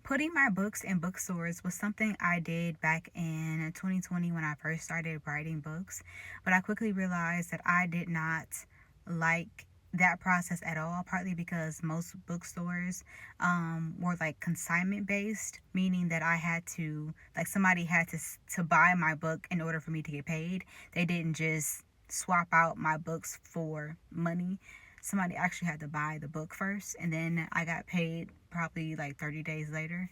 Putting my books in bookstores was something I did back in 2020 when I first started writing books, but I quickly realized that I did not like that process at all, partly because most bookstores were like consignment based, meaning that I had to, like, somebody had to buy my book in order for me to get paid. They didn't just swap out my books for money. Somebody actually had to buy the book first, and then I got paid probably like 30 days later.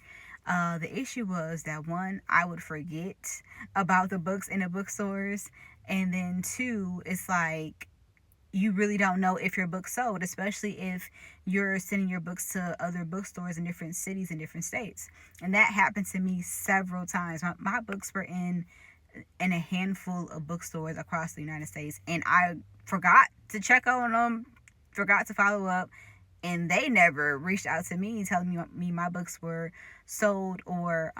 The issue was that, one, I would forget about the books in the bookstores, and then two, it's like you really don't know if your book sold, especially if you're sending your books to other bookstores in different cities and different states. And that happened to me several times. My books were in a handful of bookstores across the United States, and I forgot to check on them, forgot to follow up, and they never reached out to me telling me my books were sold, or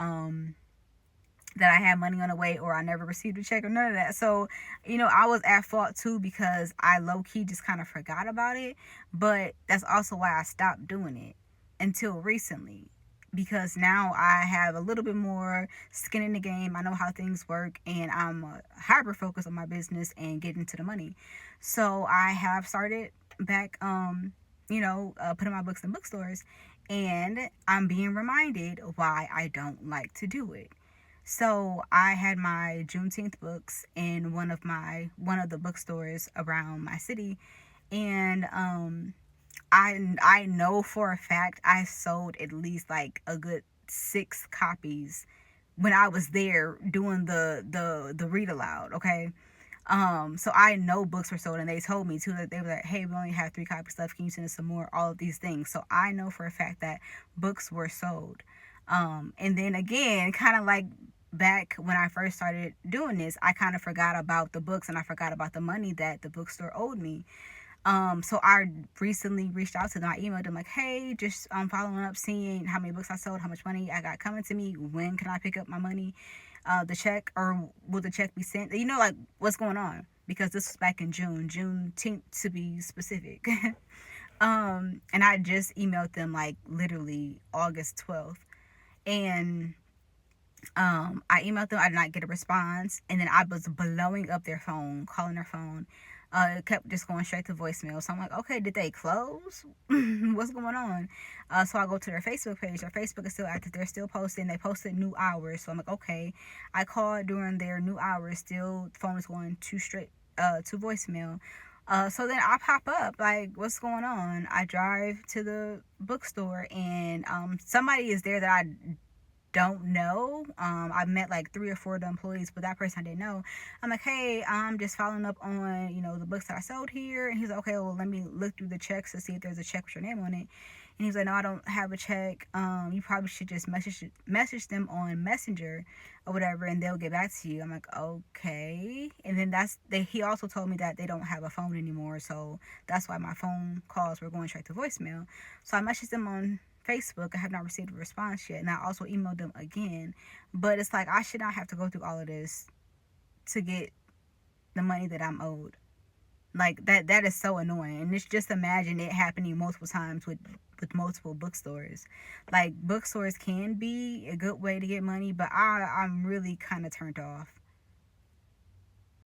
that I had money on the way, or I never received a check, or none of that. So, I was at fault too, because I low key just kind of forgot about it. But that's also why I stopped doing it until recently, because now I have a little bit more skin in the game. I know how things work, and I'm hyper focused on my business and getting to the money. So I have started back, putting my books in bookstores, and I'm being reminded why I don't like to do it. So I had my Juneteenth books in one of the bookstores around my city, and I know for a fact I sold at least like a good 6 copies when I was there doing the read aloud. Okay. So I know books were sold, and they told me too, that they were like, hey, we only have 3 copies left, can you send us some more, all of these things. So I know for a fact that books were sold. And then again, kind of like back when I first started doing this, I kind of forgot about the books, and I forgot about the money that the bookstore owed me. So I recently reached out to them. I emailed them like, hey, just following up, seeing how many books I sold, how much money I got coming to me, when can I pick up my money, the check, or will the check be sent? Like, what's going on? Because this was back in Juneteenth to be specific. And I just emailed them like literally August 12th, and I emailed them. I did not get a response, and then I was blowing up their phone, calling their phone. It kept just going straight to voicemail. So I'm like, okay, did they close? What's going on? So I go to their Facebook page. Their Facebook is still active. They're still posting. They posted new hours. So I'm like, okay. I called during their new hours. Still, the phone is going to voicemail. So then I pop up, like, what's going on? I drive to the bookstore, and somebody is there that I don't know. I met like 3 or 4 of the employees, but that person I didn't know. I'm like, hey, I'm just following up on, the books that I sold here. And he's like, okay, well, let me look through the checks to see if there's a check with your name on it. And he's like, no, I don't have a check. You probably should just message them on Messenger or whatever, and they'll get back to you. I'm like, okay. And then he also told me that they don't have a phone anymore, so that's why my phone calls were going straight to voicemail. So I messaged them on Facebook. I have not received a response yet, and I also emailed them again. But it's like, I should not have to go through all of this to get the money that I'm owed. Like, that is so annoying. And it's just, imagine it happening multiple times with multiple bookstores. Like, bookstores can be a good way to get money, but I'm really kind of turned off